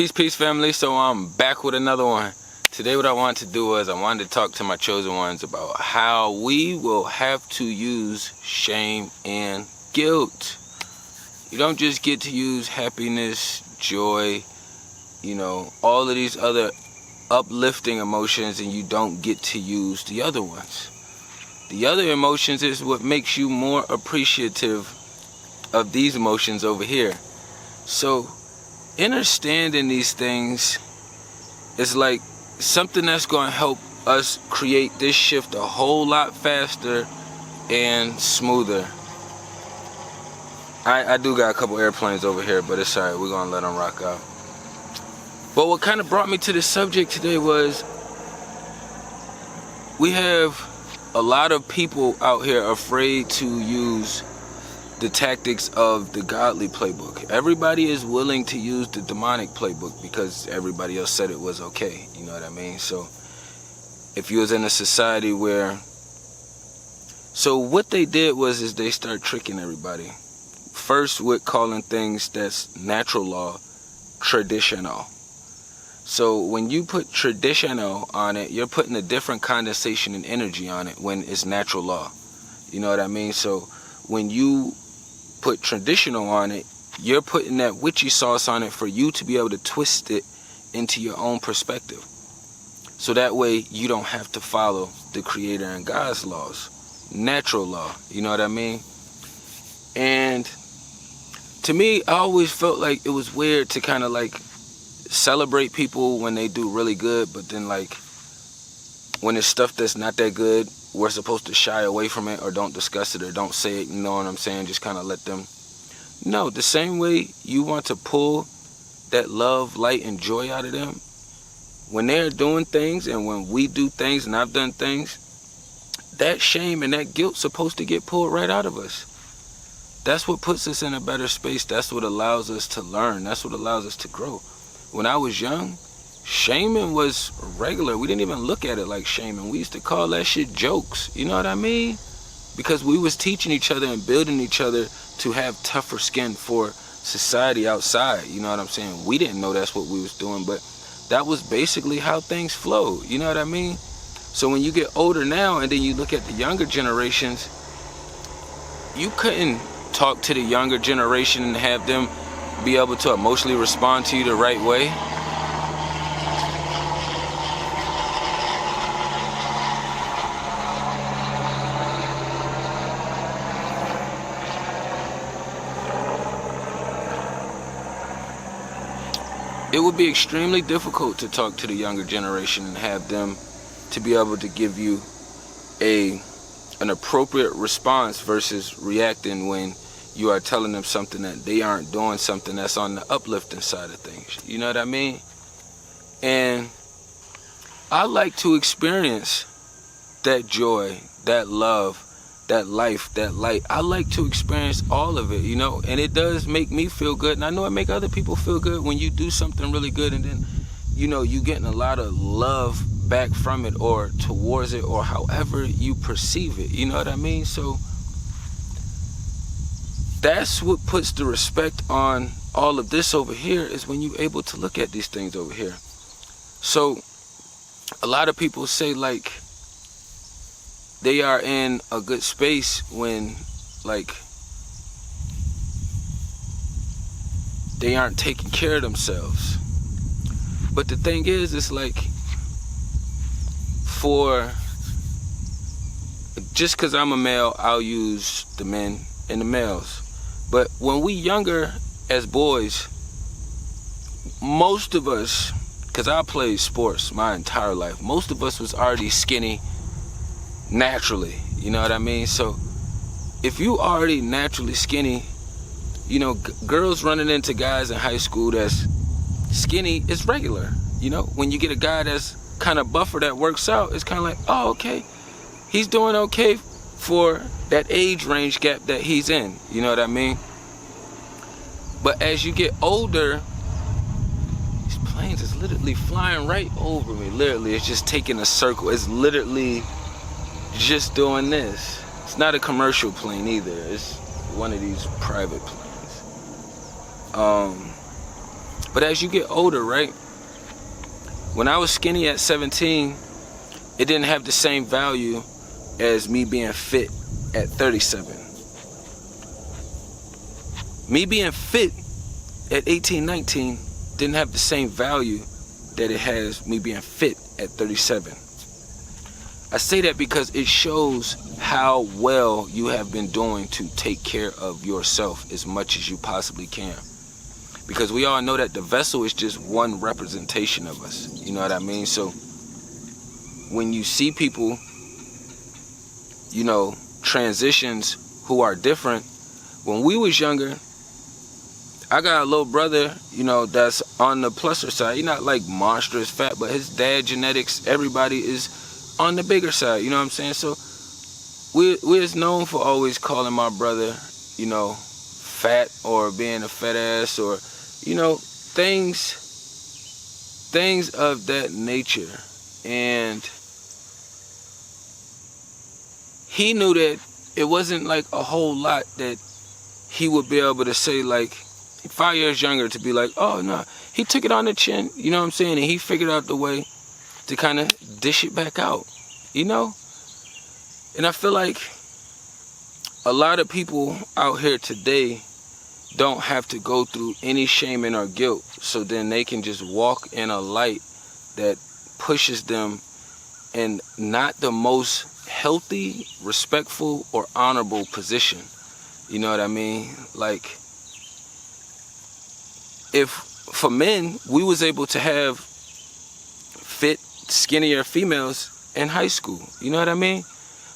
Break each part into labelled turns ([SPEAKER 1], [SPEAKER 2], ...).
[SPEAKER 1] Peace, family. So I'm back with another one. Today what I wanted to do was I wanted to talk to my chosen ones about how we will have to use shame and guilt. You don't just get to use happiness, joy, all of these other uplifting emotions, and you don't get to use the other ones. The other emotions is what makes you more appreciative of these emotions over here. So understanding these things is like something that's going to help us create this shift a whole lot faster and smoother. I do got a couple airplanes over here, but it's alright, we're going to let them rock out. But what kind of brought me to this subject today was we have a lot of people out here afraid to use the tactics of the godly playbook. Everybody is willing to use the demonic playbook because everybody else said it was okay. You know what I mean? So if you was in a society where... So what they did was they start tricking everybody. First with calling things that's natural law traditional. So when you put traditional on it, you're putting a different condensation and energy on it when it's natural law. You know what I mean? So when you put traditional on it, you're putting that witchy sauce on it for you to be able to twist it into your own perspective. So that way you don't have to follow the Creator and God's laws. Natural law, you know what I mean? And to me, I always felt like it was weird to kind of like celebrate people when they do really good, but then like when it's stuff that's not that good, we're supposed to shy away from it or don't discuss it or don't say it, you know what I'm saying? Just kind of let them. No, the same way you want to pull that love, light, and joy out of them, when they're doing things and when we do things and I've done things, that shame and that guilt's supposed to get pulled right out of us. That's what puts us in a better space. That's what allows us to learn. That's what allows us to grow. When I was young, shaming was regular. We didn't even look at it like shaming. We used to call that shit jokes. You know what I mean? Because we was teaching each other and building each other to have tougher skin for society outside. You know what I'm saying? We didn't know that's what we was doing, but that was basically how things flowed. You know what I mean? So when you get older now and then you look at the younger generations, you couldn't talk to the younger generation and have them be able to emotionally respond to you the right way. It would be extremely difficult to talk to the younger generation and have them to be able to give you an appropriate response versus reacting when you are telling them something that they aren't doing, something that's on the uplifting side of things. You know what I mean? And I like to experience that joy, that love, that life, that light. I like to experience all of it, and it does make me feel good. And I know it make other people feel good when you do something really good and then, you getting a lot of love back from it or towards it or however you perceive it. You know what I mean? So that's what puts the respect on all of this over here, is when you're able to look at these things over here. So a lot of people say like they are in a good space when like they aren't taking care of themselves. But the thing is, it's like just because I'm a male, I'll use the men and the males. But when we younger as boys, most of us, because I played sports my entire life, most of us was already skinny naturally, you know what I mean? So if you already naturally skinny, girls running into guys in high school that's skinny is regular. When you get a guy that's kind of buffer that works out, it's kind of like, oh, okay, he's doing okay for that age range gap that he's in, you know what I mean? But as you get older, these planes is literally flying right over me. Literally, it's just taking a circle. It's literally just doing this. It's not a commercial plane either. It's one of these private planes. But as you get older, right? When I was skinny at 17, it didn't have the same value as me being fit at 37. Me being fit at 18, 19 didn't have the same value that it has me being fit at 37. I say that because it shows how well you have been doing to take care of yourself as much as you possibly can. Because we all know that the vessel is just one representation of us. You know what I mean? So when you see people, you know, transitions who are different, when we was younger, I got a little brother, you know, that's on the pluser side. He's not like monstrous fat, but his dad genetics, everybody is on the bigger side, you know what I'm saying? So we're known for always calling my brother, you know, fat or being a fat ass or, you know, things of that nature. And he knew that it wasn't like a whole lot that he would be able to say, like 5 years younger, to be like, oh no, he took it on the chin, you know what I'm saying? And he figured out the way to kind of dish it back out, you know? And I feel like a lot of people out here today don't have to go through any shaming or guilt, so then they can just walk in a light that pushes them in not the most healthy, respectful, or honorable position. You know what I mean? Like, if for men, we was able to have fit, skinnier females in high school, you know what I mean?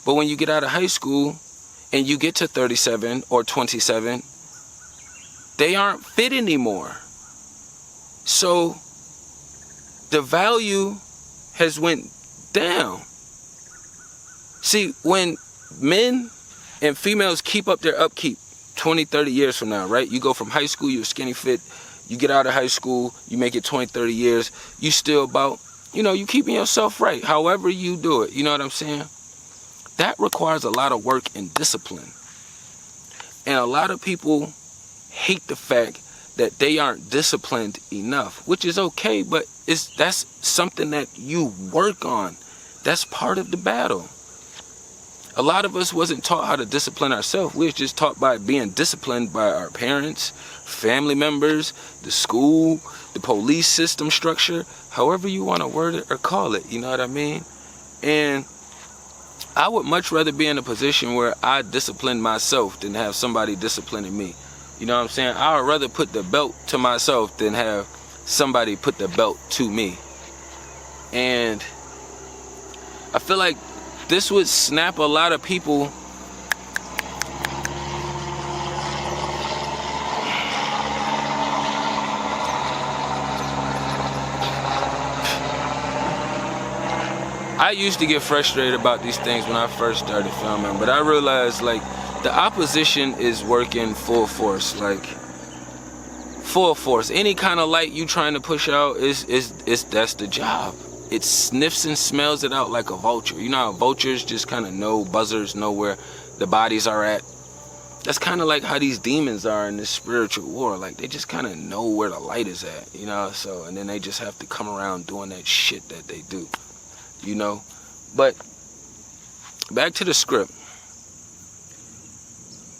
[SPEAKER 1] But when you get out of high school and you get to 37 or 27, they aren't fit anymore. So the value has went down. See, when men and females keep up their upkeep 20, 30 years from now, right? You go from high school, you're skinny fit, you get out of high school, you make it 20, 30 years, you still about, you know, you keeping yourself right, however you do it, you know what I'm saying? That requires a lot of work and discipline. And a lot of people hate the fact that they aren't disciplined enough, which is okay, but that's something that you work on. That's part of the battle. A lot of us wasn't taught how to discipline ourselves. We was just taught by being disciplined by our parents, family members, the school, the police system structure, however you want to word it or call it, you know what I mean? And I would much rather be in a position where I discipline myself than have somebody disciplining me. You know what I'm saying? I would rather put the belt to myself than have somebody put the belt to me. And I feel like this would snap a lot of people I used to get frustrated about these things when I first started filming, but I realized, like, the opposition is working full force, like full force. Any kind of light you trying to push out is that's the job. It sniffs and smells it out like a vulture. You know how vultures just kind of know, buzzards know where the bodies are at. That's kind of like how these demons are in this spiritual war. Like, they just kind of know where the light is at, you know? So, and then they just have to come around doing that shit that they do, you know? But back to the script.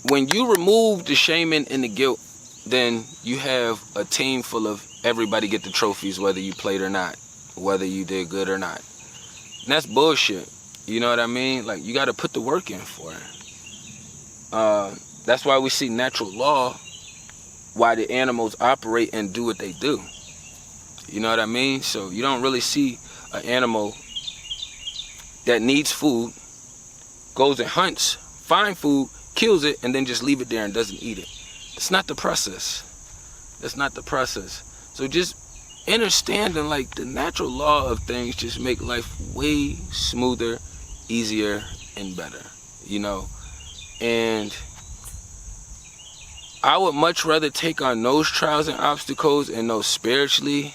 [SPEAKER 1] When you remove the shaming and the guilt, then you have a team full of everybody get the trophies, whether you played or not, whether you did good or not. And that's bullshit. You know what I mean? Like, you got to put the work in for it. That's why we see natural law, why the animals operate and do what they do. You know what I mean? So you don't really see an animal that needs food, goes and hunts, finds food, kills it, and then just leave it there and doesn't eat it. It's not the process. That's not the process. So just understanding, like, the natural law of things just make life way smoother, easier, and better, you know? And I would much rather take on those trials and obstacles and know spiritually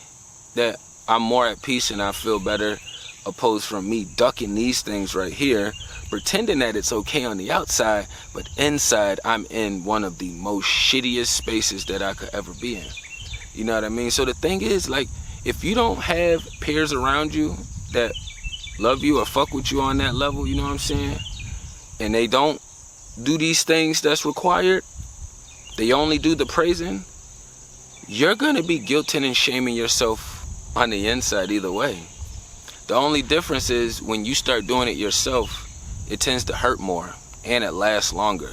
[SPEAKER 1] that I'm more at peace and I feel better, opposed from me ducking these things right here, pretending that it's okay on the outside, but inside I'm in one of the most shittiest spaces that I could ever be in. You know what I mean? So the thing is, like, if you don't have peers around you that love you or fuck with you on that level, you know what I'm saying, and they don't do these things that's required, they only do the praising, you're gonna be guilting and shaming yourself on the inside either way. The only difference is when you start doing it yourself, it tends to hurt more and it lasts longer.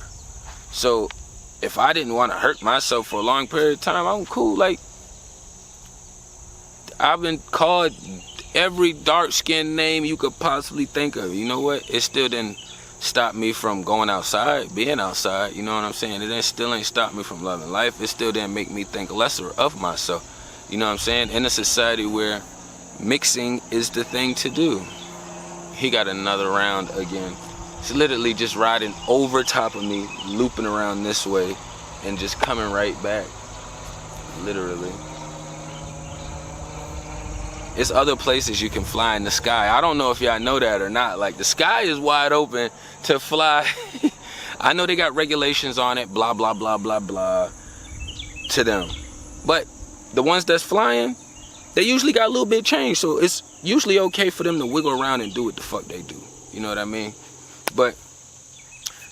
[SPEAKER 1] So if I didn't want to hurt myself for a long period of time, I'm cool. Like, I've been called every dark-skinned name you could possibly think of. You know what? It still didn't stop me from going outside, being outside. You know what I'm saying? It still ain't stopped me from loving life. It still didn't make me think lesser of myself. You know what I'm saying? In a society where mixing is the thing to do. He got another round again. It's literally just riding over top of me, looping around this way, and just coming right back. Literally. It's other places you can fly in the sky. I don't know if y'all know that or not. Like, the sky is wide open to fly. I know they got regulations on it, blah, blah, blah, blah, blah, to them. But the ones that's flying, they usually got a little bit of change. So it's usually okay for them to wiggle around and do what the fuck they do. You know what I mean? But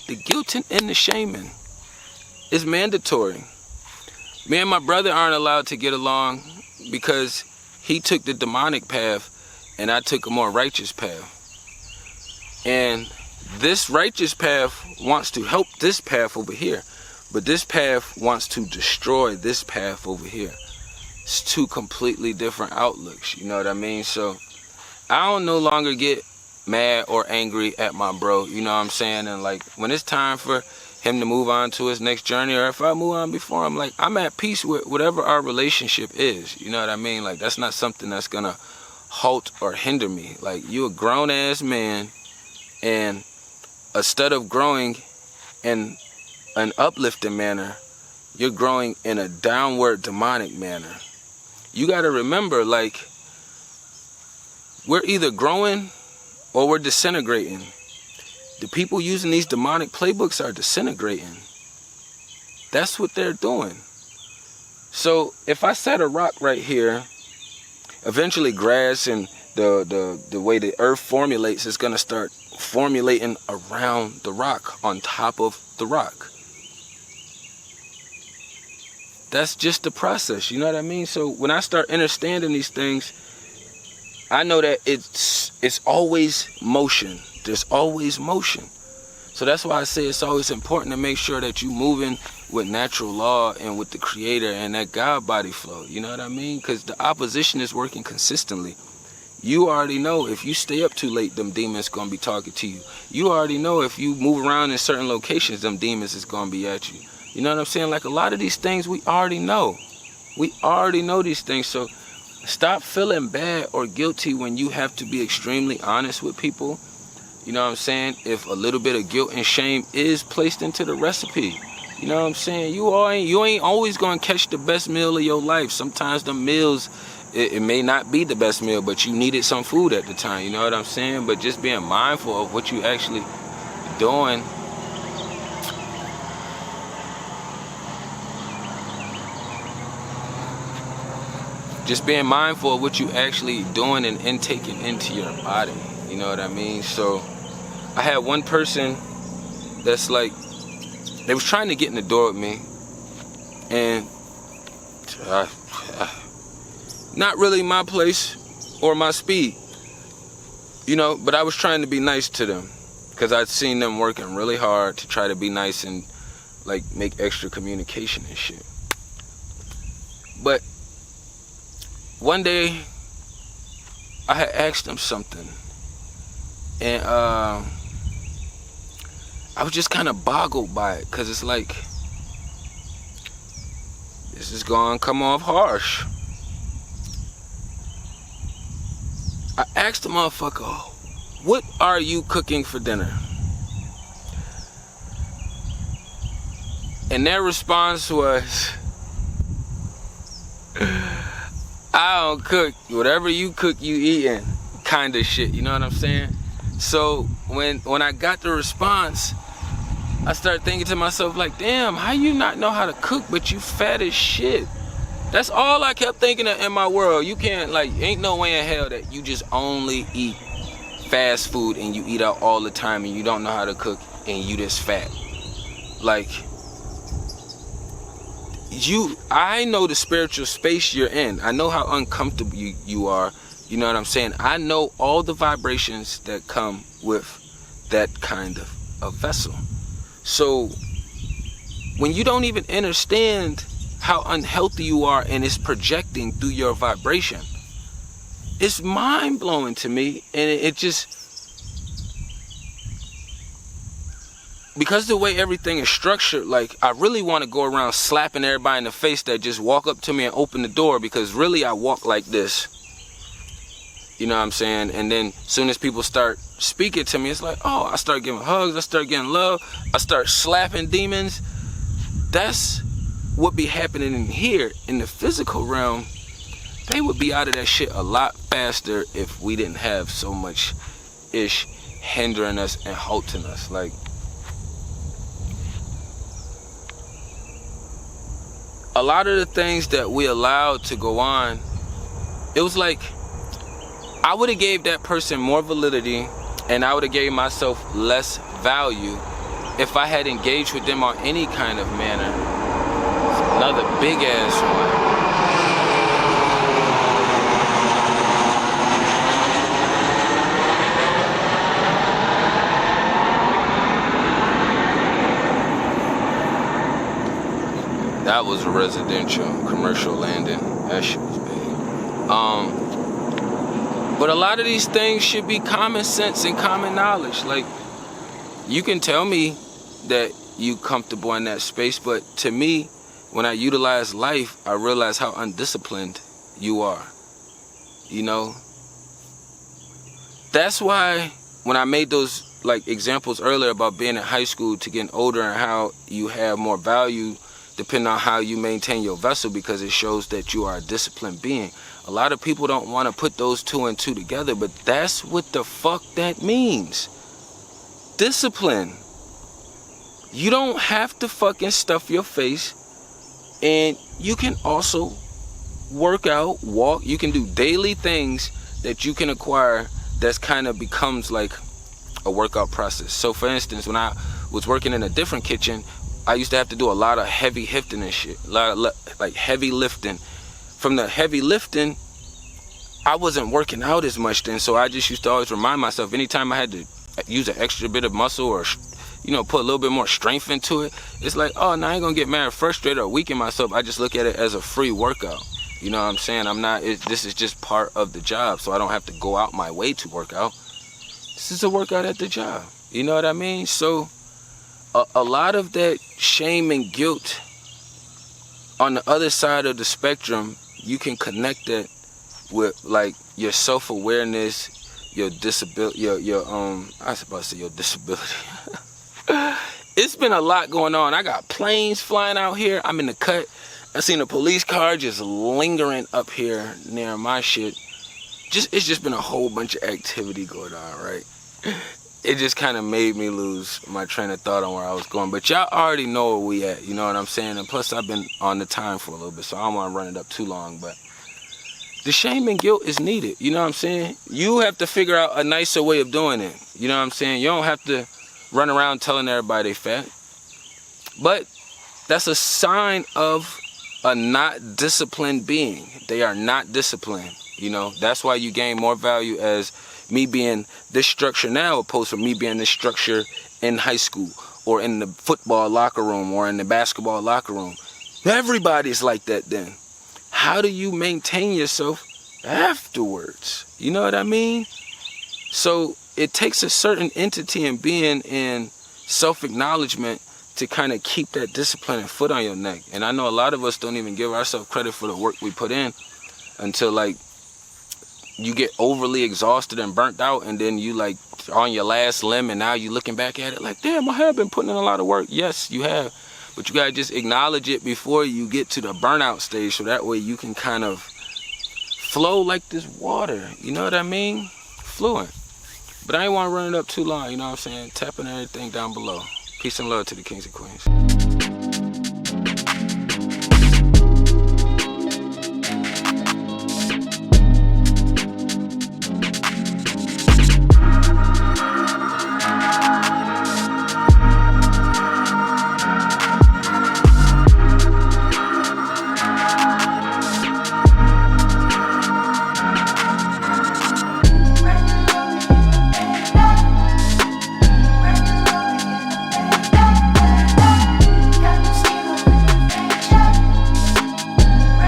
[SPEAKER 1] the guilting and the shaming is mandatory. Me and my brother aren't allowed to get along because he took the demonic path and I took a more righteous path. And this righteous path wants to help this path over here, but this path wants to destroy this path over here. It's two completely different outlooks, you know what I mean? So I don't no longer get mad or angry at my bro, you know what I'm saying? And like, when it's time for him to move on to his next journey, or if I move on before him, like, I'm at peace with whatever our relationship is, you know what I mean? Like, that's not something that's gonna halt or hinder me. Like, you a grown ass man, and instead of growing in an uplifting manner, you're growing in a downward demonic manner. You gotta remember, like, we're either growing or we're disintegrating. The people using these demonic playbooks are disintegrating. That's what they're doing. So if I set a rock right here, eventually grass and the way the earth formulates is gonna start formulating around the rock, on top of the rock. That's just the process, you know what I mean? So when I start understanding these things, I know that it's always motion. There's always motion. So that's why I say it's always important to make sure that you're moving with natural law and with the creator and that God body flow. You know what I mean? Because the opposition is working consistently. You already know if you stay up too late, them demons going to be talking to you. You already know if you move around in certain locations, them demons is going to be at you. You know what I'm saying? Like, a lot of these things we already know. We already know these things. So stop feeling bad or guilty when you have to be extremely honest with people. You know what I'm saying? If a little bit of guilt and shame is placed into the recipe. You know what I'm saying? You ain't always going to catch the best meal of your life. Sometimes the meals, it may not be the best meal, but you needed some food at the time. You know what I'm saying? But just being mindful of what you actually doing. Just being mindful of what you actually doing and intaking into your body. You know what I mean? So I had one person that's like, they was trying to get in the door with me, and not really my place or my speed, you know, but I was trying to be nice to them because I'd seen them working really hard to try to be nice and like make extra communication and shit. But one day I had asked them something, and I was just kind of boggled by it, because it's like, this is gonna come off harsh. I asked the motherfucker, what are you cooking for dinner? And their response was, I don't cook. Whatever you cook, you eating, kind of shit. You know what I'm saying? So when I got the response, I started thinking to myself, like, damn, how you not know how to cook, but you fat as shit? That's all I kept thinking of in my world. You can't, like, ain't no way in hell that you just only eat fast food and you eat out all the time and you don't know how to cook and you this fat. Like, I know the spiritual space you're in. I know how uncomfortable you are. You know what I'm saying? I know all the vibrations that come with that kind of a vessel. So when you don't even understand how unhealthy you are and it's projecting through your vibration, it's mind-blowing to me. And it just, because the way everything is structured, like, I really want to go around slapping everybody in the face that just walk up to me and open the door, because really I walk like this. You know what I'm saying? And then as soon as people start speaking to me, it's like, oh, I start giving hugs, I start getting love, I start slapping demons. That's what be happening in here. In the physical realm, they would be out of that shit a lot faster if we didn't have so much ish hindering us and halting us. Like, a lot of the things that we allowed to go on, it was like I would have gave that person more validity and I would have gave myself less value if I had engaged with them on any kind of manner. Another big ass one. That was a residential commercial landing. That shit was big. But a lot of these things should be common sense and common knowledge. Like, you can tell me that you comfortable in that space, but to me, when I utilize life, I realize how undisciplined you are. You know? That's why when I made those, like, examples earlier about being in high school to getting older and how you have more value depending on how you maintain your vessel, because it shows that you are a disciplined being. A lot of people don't want to put those two and two together, but that's what the fuck that means. Discipline. You don't have to fucking stuff your face, and you can also work out, walk. You can do daily things that you can acquire that's kind of becomes like a workout process. So for instance, when I was working in a different kitchen, I used to have to do a lot of heavy lifting and shit. Like heavy lifting. From the heavy lifting, I wasn't working out as much then, so I just used to always remind myself, anytime I had to use an extra bit of muscle or, you know, put a little bit more strength into it, it's like, oh, now I ain't gonna get mad, frustrated, or weaken myself. I just look at it as a free workout. You know what I'm saying? This is just part of the job, so I don't have to go out my way to work out. This is a workout at the job. You know what I mean? So a lot of that shame and guilt on the other side of the spectrum, you can connect that with like your self-awareness, your disability, I was about to say your disability. It's been a lot going on. I got planes flying out here. I'm in the cut. I seen a police car just lingering up here near my shit. It's just been a whole bunch of activity going on, right? It just kind of made me lose my train of thought on where I was going. But y'all already know where we at, you know what I'm saying? And plus, I've been on the time for a little bit, so I don't want to run it up too long. But the shame and guilt is needed, you know what I'm saying? You have to figure out a nicer way of doing it, you know what I'm saying? You don't have to run around telling everybody they fat. But that's a sign of a not disciplined being. They are not disciplined, you know? That's why you gain more value as me being this structure now opposed to me being this structure in high school or in the football locker room or in the basketball locker room. Everybody's like that then. How do you maintain yourself afterwards? You know what I mean? So it takes a certain entity and being in self-acknowledgement to kind of keep that discipline and foot on your neck. And I know a lot of us don't even give ourselves credit for the work we put in until like you get overly exhausted and burnt out, and then you like on your last limb, and now you looking back at it like, damn, I have been putting in a lot of work. Yes, you have. But you gotta just acknowledge it before you get to the burnout stage, so that way you can kind of flow like this water. You know what I mean? Fluent. But I ain't want to run it up too long, you know what I'm saying? Tapping everything down below. Peace and love to the kings and queens.